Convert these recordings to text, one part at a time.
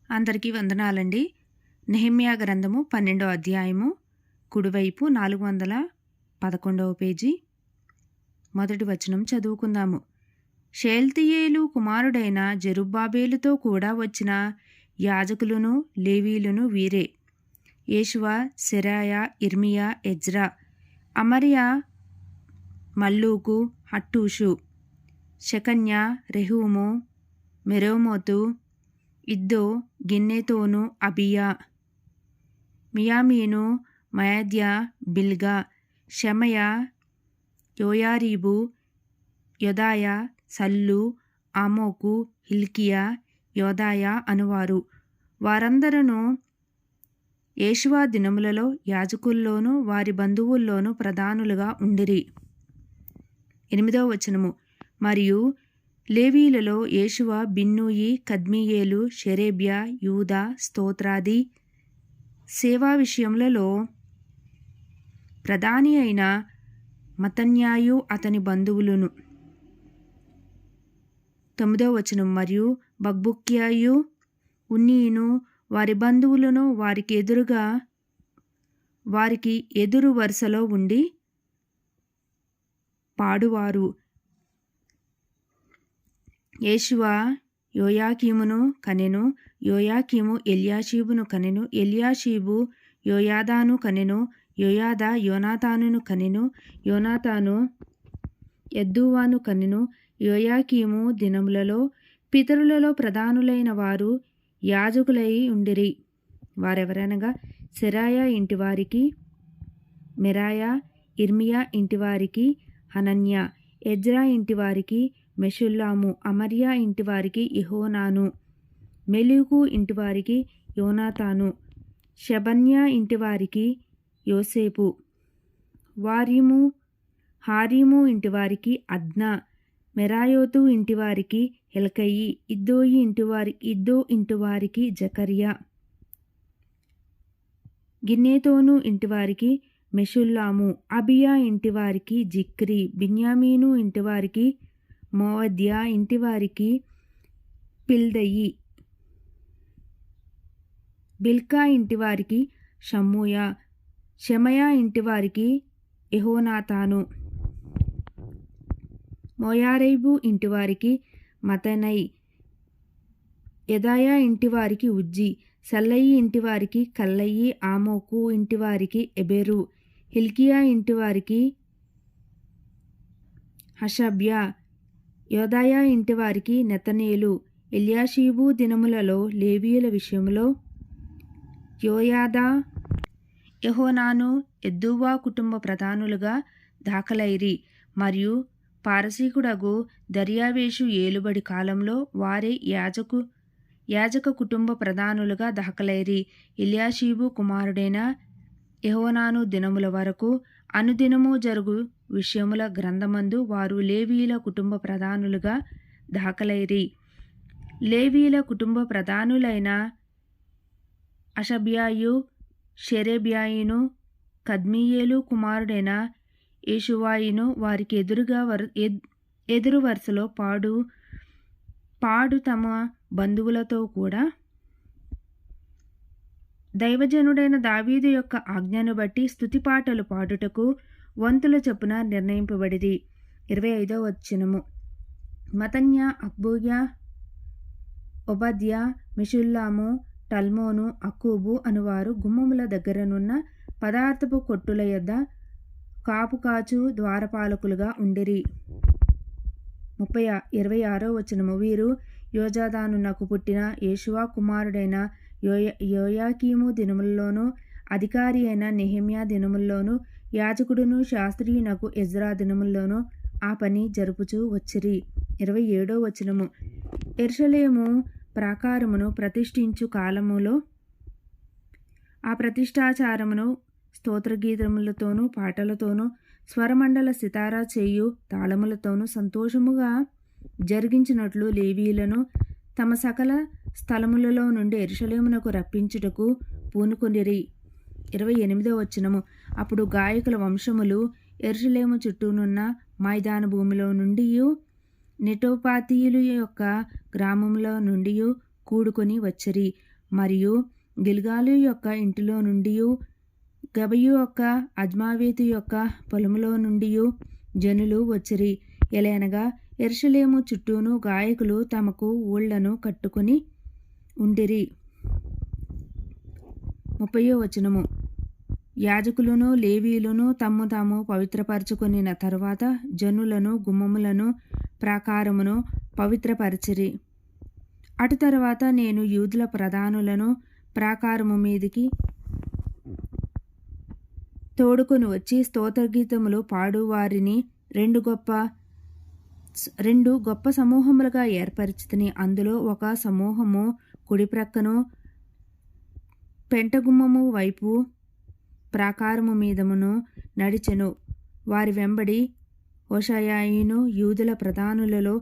అందరికీ వందనాలండి. నెహెమ్యా గ్రంథము 12వ అధ్యాయము, కుడివైపు 411వ పేజీ, మొదటి వచనం చదువుకుందాము. షేల్తీయేలు కుమారుడైన జెరుబ్బాబేలుతో కూడా వచ్చిన యాజకులను లేవీయులను వీరే: యేషువ, సెరాయా, ఇర్మియా, ఎజ్రా, అమర్యా, మల్లూకు, హట్టూషు, షెకన్యా, రెహూము, మెరోమోతు, ఇద్దో, గిన్నెతోను, అబియా, మియామీను, మయద్యా, బిల్గా, షెమయా, యోయారీబు, యొదాయా, సల్లు, ఆమోకు, హిల్కియా, యోదాయా అనువారు. వారందరూ యేషువ దినములలో యాజకుల్లోనూ వారి బంధువుల్లోనూ ప్రధానులుగా ఉండిరి. 8వ వచనము. మరియు లేవీయులలో యేషువ, బిన్నూయి, కద్మీయేలు, షెరేబ్యా, యూదా, స్తోత్రాది సేవా విషయములలో ప్రధాని అయిన మత్తన్యాయు అతని బంధువులును. 9వ వచనం. మరియు బక్బుక్యాయు, ఉన్నీను వారి బంధువులను వారికి ఎదురు వరుసలో ఉండి పాడువారు. యేషువ యోయాకీమును కనెను, యోయాకీము ఎల్యాషీబును కనెను, ఎల్యాషీబు యోయాదాను కనెను, యోయాదా యోనాతానును కనెను, యోనాతాను యద్దూవాను కనెను. యోయాకీము దినములలో పితరులలో ప్రధానులైన వారు యాజకులై ఉండిరి. వారెవరనగా సెరాయా ఇంటివారికి మెరాయా, ఇర్మియా ఇంటివారికి హనన్యా, ఎజ్రా ఇంటివారికి మెషుల్లాము, అమర్యా ఇంటివారికి యెహోనాను, మెలూకు ఇంటివారికి యోనాతాను, షెబన్యా ఇంటివారికి యోసేపు, హారీము ఇంటివారికి అద్నా, మెరాయోతు ఇంటివారికి హెల్కయి, ఇద్దో ఇంటివారికి జకర్యా, గిన్నెతోను ఇంటివారికి మెషుల్లాము, అబియా ఇంటివారికి జిక్రీ, బిన్యామీను ఇంటివారికి మోవద్యా ఇంటివారికి పిల్దయి, బిల్కా ఇంటివారికి షమ్మూయా, షెమయా ఇంటివారికి యెహోనాతాను, మోయారీబు ఇంటివారికి మత్తనై, యెదాయా ఇంటివారికి ఉజ్జి, సల్లయి ఇంటివారికి కల్లయి, ఆమోకు ఇంటివారికి ఎబెరు, హిల్కియా ఇంటివారికి హషబ్యా, యోదాయా ఇంటివారికి నెతనేలు. ఎల్యాషీబు దినములలో లేవీయుల విషయములో యోయాదా, యెహోనాను, యద్దూవా కుటుంబ ప్రధానులుగా దాఖలైరి. మరియు పారసీకుడగు దర్యావేషు ఏలుబడి కాలంలో వారే యాజక కుటుంబ ప్రధానులుగా దాఖలైరి. ఎల్యాషీబు కుమారుడైన యెహోనాను దినముల వరకు అనుదినము జరుగు విషయముల గ్రంథమందు వారు లేవీయుల కుటుంబ ప్రధానులుగా దాఖలైరి. లేవీయుల కుటుంబ ప్రధానులైన అషబ్యాయు, షెరేబ్యాయును, కద్మీయేలు కుమారుడైన యేషువాయును వారికి ఎదురు వరుసలో పాడు తమ బంధువులతో కూడా దైవజనుడైన దావీదు యొక్క ఆజ్ఞను బట్టి స్తుతిపాటలు పాడుటకు వంతుల చొప్పున నిర్ణయింపబడిరి. 25వ వచనము. మత్తన్యా, అక్బూయా, ఒబద్యా, మెషుల్లాము, టల్మోను, అక్కూబు అనువారు గుమ్మముల దగ్గరనున్న పదార్థపు కొట్టుల యొద్ద కాపుకాచు ద్వారపాలకులుగా ఉండిరి. 26వ వచనము. వీరు యోజాదానునకు పుట్టిన యేషువ కుమారుడైన యోయాకీము దినముల్లోనూ అధికారి అయిన నెహెమ్యా దినముల్లోనూ యాజకుడును శాస్త్రియునకు ఎజ్రా దినముల్లోనూ ఆ పని జరుపుచూ వచ్చిరి. 27వ వచనము. యెరూషలేము ప్రాకారమును ప్రతిష్ఠించు కాలములో ఆ ప్రతిష్ఠాచారమును స్తోత్రగీతములతోనూ పాటలతోనూ స్వరమండల సితారా చేయు తాళములతోనూ సంతోషముగా జరిగించినట్లు లేవీయులను తమ సకల స్థలములలో నుండి యెరూషలేమునకు రప్పించుటకు పూనుకొనిరి. 28వ వచనము. అప్పుడు గాయకుల వంశములు యెరూషలేము చుట్టూనున్న మైదాన భూమిలో నుండియు నెటోపాతీయుల యొక్క గ్రామముల నుండియు కూడుకొని వచ్చిరి. మరియు గిల్గాలు యొక్క ఇంటిలో నుండి గబయు యొక్క అజ్మావేతు యొక్క పొలములో నుండి జనులు వచ్చిరి. ఎలయనగా యెరూషలేము చుట్టూను గాయకులు తమకు ఊళ్లను కట్టుకుని ఉండిరి. 30వ వచనము. యాజకులను లేవీయులను తమ్ము తాము పవిత్రపరచుకొనిన తరువాత జనులను గుమ్మములను ప్రాకారమును పవిత్రపరచిరి. అటు తర్వాత నేను యూదుల ప్రధానులను ప్రాకారము మీదికి తోడుకొని వచ్చి స్తోత్రగీతములు పాడువారిని రెండు గొప్ప సమూహములుగా ఏర్పరిచితిని. అందులో ఒక సమూహము కుడి ప్రక్కను పెంటగుమ్మము వైపు ప్రాకారము మీదమును నడిచెను. వారి వెంబడి హోషాయయును యూదుల ప్రధానులలో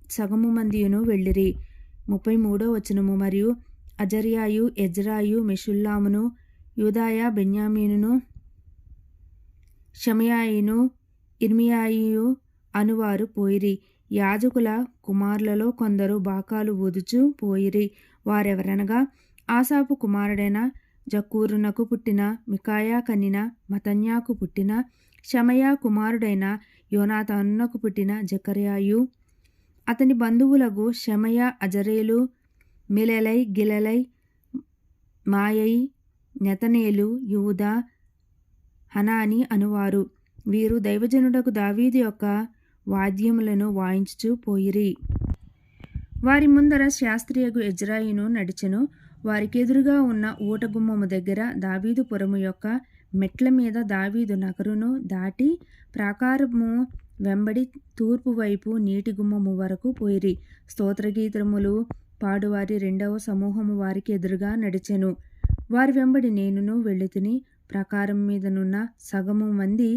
సగము మందియును వెళ్ళిరి. 33వ వచనము. మరియు అజర్యాయు, ఎజ్రాయు, మెషుల్లామును, యూదాయ, బెన్యామీనును, షమయాయును, ఇర్మియాయు అనువారు పోయిరి. యాజకుల కుమారులలో కొందరు బాకాలు ఊదుచూ పోయిరి. వారెవరనగా ఆసాపు కుమారుడైన జక్కూరునకు పుట్టిన మికాయా కన్నిన మతన్యాకు పుట్టిన షమయా కుమారుడైన యోనాతానునకు పుట్టిన జకర్యాయు, అతని బంధువులకు షమయా, అజరేలు, మిలెలై, గిలెలై, మాయై, నెతనేలు, యూదా, హనాని అనువారు. వీరు దైవజనుడకు దావీదు యొక్క వాద్యములను వాయించుచూ పోయిరి. వారి ముందర శాస్త్రియగు ఎజ్రాయిను నడిచెను. వారికెదురుగా ఉన్న ఊటగుమ్మము దగ్గర దావీదు పురము యొక్క మెట్ల మీద దావీదు నగరును దాటి ప్రాకారము వెంబడి తూర్పు వైపు నీటి గుమ్మము వరకు పోయిరి. స్తోత్రగీతములు పాడువారి రెండవ సమూహము వారికి ఎదురుగా నడిచెను. వారి వెంబడి నేనును వెళ్ళుతిని. ప్రాకారం మీదనున్న సగము మంది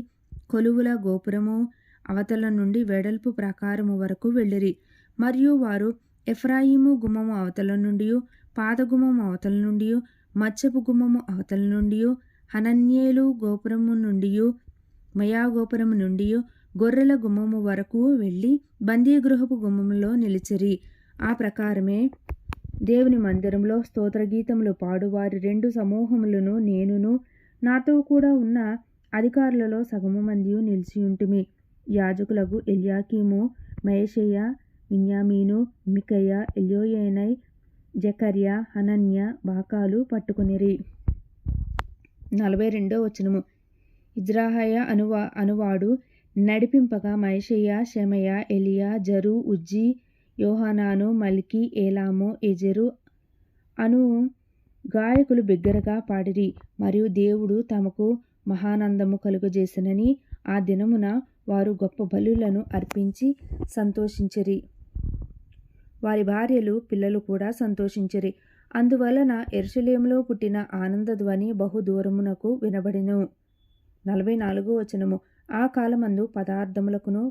కొలువుల గోపురము అవతల నుండి వెడల్పు ప్రాకారము వరకు వెళ్ళిరి. మరియు వారు ఎఫ్రాయిము గుమ్మము అవతల నుండి, పాదగుమ్మము అవతల నుండి, మత్స్యపు గుమ్మము అవతల నుండి, హనన్యేలు గోపురము నుండి, మయా గోపురము నుండి, గొర్రెల గుమ్మము వరకు వెళ్ళి బందీగృహపు గుమ్మములో నిలిచిరి. ఆ ప్రకారమే దేవుని మందిరంలో స్తోత్రగీతములు పాడువారి రెండు సమూహములను నేనును నాతో కూడా ఉన్న అధికారులలో సగము మంది నిలిచియుంటిమి. యాజకులకు ఎల్యాకీము, మయషేయ, బిన్యామీను, మికయ, ఎల్యోయేనై, జకర్య, హనన్య బాకాలు పట్టుకునిరి. 42వ వచనము. ఇజ్రాహయ అనువాడు నడిపింపగా మయషేయ, షెమయ, ఎలియా, జరు, ఉజ్జి, యోహానాను, మల్కి, ఏలాము, ఎజెరు అను గాయకులు బిగ్గరగా పాడిరి. మరియు దేవుడు తమకు మహానందము కలుగజేసెనని ఆ దినమున వారు గొప్ప బలులను అర్పించి సంతోషించిరి. వారి భార్యలు, పిల్లలు కూడా సంతోషించిరి. అందువలన యెరూషలేములో పుట్టిన ఆనందధ్వని బహుదూరమునకు వినబడెను. 44వ వచనము. ఆ కాలమందు పదార్థములకును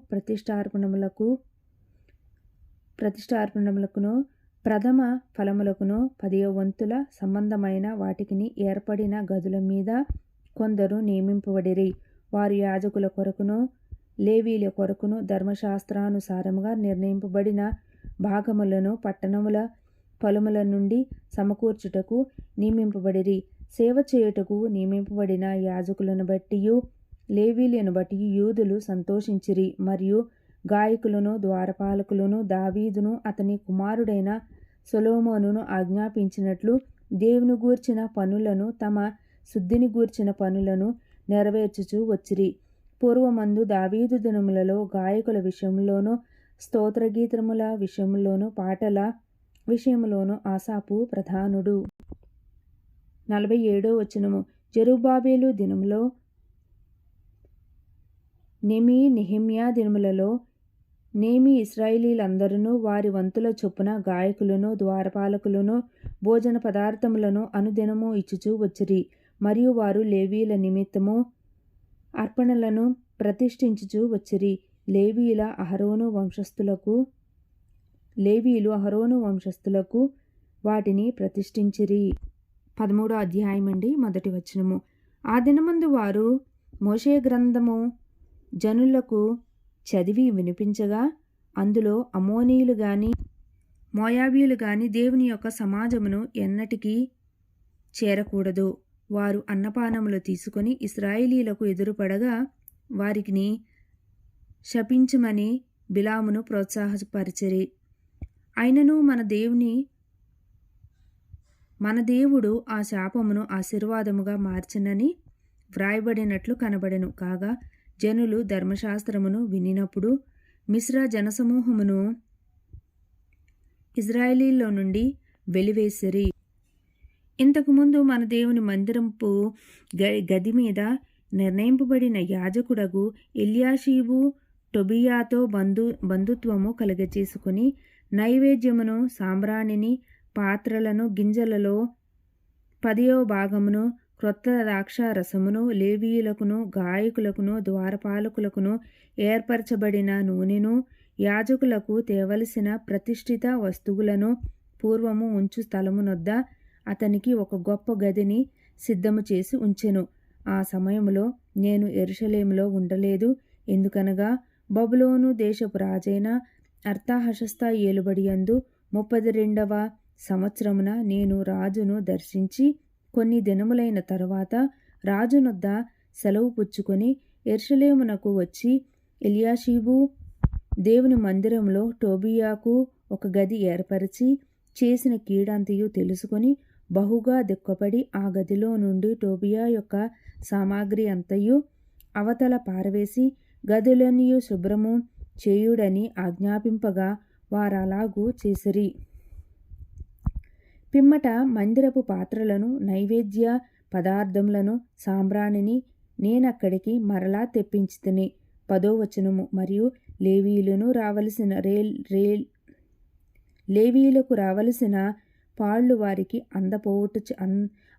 ప్రతిష్ఠార్పణములకును ప్రథమ ఫలములకును 10వ వంతుల సంబంధమైన వాటికిని ఏర్పడిన గదుల మీద కొందరు నియమింపబడిరి. వారు యాజకుల కొరకును లేవీల కొరకును ధర్మశాస్త్రానుసారముగా నిర్ణయింపబడిన భాగములను పట్టణముల పొలముల నుండి సమకూర్చుటకు నియమింపబడిరి. సేవ చేయుటకు నియమింపబడిన యాజకులను బట్టియు లేవీలను బట్టి యూదులు సంతోషించిరి. మరియు గాయకులను, ద్వారపాలకులను దావీదును అతని కుమారుడైన సొలొమోనును ఆజ్ఞాపించినట్లు దేవుని గూర్చిన పనులను, తమ శుద్ధిని గూర్చిన పనులను నెరవేర్చుచూ వచ్చిరి. పూర్వమందు దావీదు దినములలో గాయకుల విషయంలోనూ, స్తోత్రగీతముల విషయంలోనూ, పాటల విషయంలోనూ ఆసాపు ప్రధానుడు. 47వ వచనము. జెరుబ్బాబెలు దినములో నెహెమ్యా దినములలో ఇశ్రాయేలీయులందరును వారి వంతుల చొప్పున గాయకులను, ద్వారపాలకులను భోజన పదార్థములను అనుదినము ఇచ్చుచూ వచ్చిరి. మరియు వారు లేవీయుల నిమిత్తము అర్పణలను ప్రతిష్ఠించుచూ వచ్చిరి. లేవీయులు అహరోను వంశస్థులకు వాటిని ప్రతిష్ఠించిరి. 13వ అధ్యాయం అండి, 1వ వచనము. ఆ దినమందు వారు మోషే గ్రంథము జనులకు చదివి వినిపించగా అందులో అమోనీయులు గాని మోయాబీయులు గాని దేవుని యొక్క సమాజమును ఎన్నటికీ చేరకూడదు. వారు అన్నపానములు తీసుకొని ఇశ్రాయేలీయులకు ఎదురుపడగా వారికిని శపించుమని బిలామును ప్రోత్సాహపరిచిరి. అయినను మన దేవుడు ఆ శాపమును ఆశీర్వాదముగా మార్చెనని వ్రాయబడినట్లు కనబడెను. కాగా జనులు ధర్మశాస్త్రమును వినినప్పుడు మిశ్ర జనసమూహమును ఇశ్రాయేలీలో నుండి వెలివేసిరి. ఇంతకుముందు మన దేవుని మందిరపు గది మీద నిర్ణయింపబడిన యాజకుడగు ఎల్యాషీబు టొబియాతో బంధుత్వము కలుగచేసుకుని నైవేద్యమును, సాంబ్రాణిని, పాత్రలను, గింజలలో 10వ భాగమును, క్రొత్త ద్రాక్షారసమును, లేవీయులకును, గాయకులకును, ద్వారపాలకులకును ఏర్పరచబడిన నూనెను, యాజకులకు తేవలసిన ప్రతిష్ఠిత వస్తువులను పూర్వము ఉంచు స్థలమునొద్ద అతనికి ఒక గొప్ప గదిని సిద్ధము చేసి ఉంచెను. ఆ సమయములో నేను యెరూషలేములో ఉండలేదు. ఎందుకనగా బబులోను దేశపు రాజైన అర్తహషస్త ఏలుబడియందు 32వ సంవత్సరమున నేను రాజును దర్శించి కొన్ని దినములైన తరువాత రాజునొద్ద సెలవు పుచ్చుకొని యెరూషలేమునకు వచ్చి ఎల్యాషీబు దేవుని మందిరంలో టోబియాకు ఒక గది ఏర్పరిచి చేసిన కీడంతయు తెలుసుకొని బహుగా దుఃఖపడి ఆ గదిలో నుండి టోబియా యొక్క సామాగ్రి అంతయు అవతల పారవేసి గదులనియు శుభ్రము చేయుడని ఆజ్ఞాపింపగా వారలాగు చేసిరి. పిమ్మట మందిరపు పాత్రలను, నైవేద్య పదార్థములను, సాంబ్రాణిని నేనక్కడికి మరలా తెప్పించితిని. 10వ వచనము. మరియు లేవీయులకు రావలసిన పాళ్ళు వారికి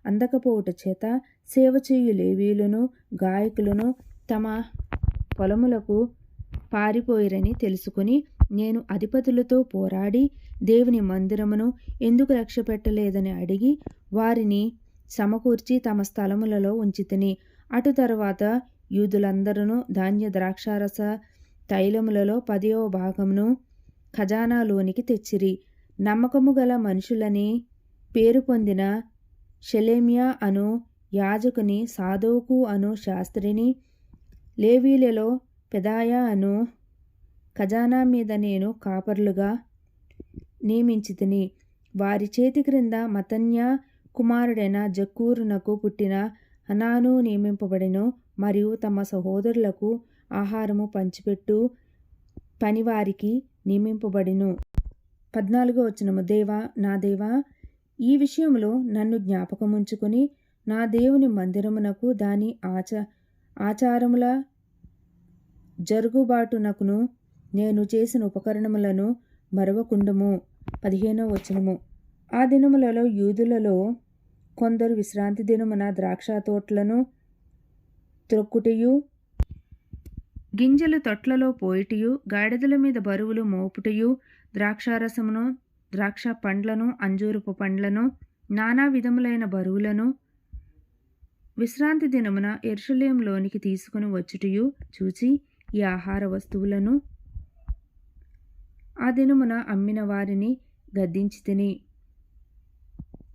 అందకపోవుట చేత సేవచేయు లేవీయులను, గాయకులను తమ పొలములకు పారిపోయిరని తెలుసుకుని నేను అధిపతులతో పోరాడి దేవుని మందిరమును ఎందుకు లక్ష్యపెట్టలేదని అడిగి వారిని సమకూర్చి తమ స్థలములలో ఉంచితిని. అటు తరువాత యూదులందరూ ధాన్య, ద్రాక్షారస, తైలములలో 10వ భాగమును ఖజానాలోనికి తెచ్చిరి. నమ్మకము గల మనుషులని పేరు పొందిన షెలెమ్యా అను యాజకుని, సాదోకు అను శాస్త్రిని, లేవీయులలో పెదాయా అను ఖజానా మీద నేను కాపరులుగా నియమించితిని. వారి చేతి క్రింద మత్తన్యా కుమారుడైన జక్కూరునకు పుట్టిన హనాను నియమింపబడెను. మరియు తమ సహోదరులకు ఆహారము పంచిపెట్టు పనివారికి నియమింపబడెను. 14వ వచనము. దేవా, నా దేవా, ఈ విషయంలో నన్ను జ్ఞాపకముంచుకొని నా దేవుని మందిరమునకు దాని ఆచారముల జరుగుబాటునకును నేను చేసిన ఉపకరణములను మరవకుండుము. 15వ వచనము. ఆ దినములలో యూదులలో కొందరు విశ్రాంతి దినమున ద్రాక్ష తోటలను త్రొక్కుటయు, గింజలు తొట్లలో పోయిటయు, గాడిదల మీద బరువులు మోపుటయు, ద్రాక్షారసమును, ద్రాక్ష పండ్లను, అంజూరపు పండ్లను, నానా విధములైన బరువులను విశ్రాంతి దినమున యెరూషలేములోనికి తీసుకుని వచ్చుటయు చూచి ఈ ఆహార వస్తువులను ఆ దినమున అమ్మిన వారిని గద్దించితిని.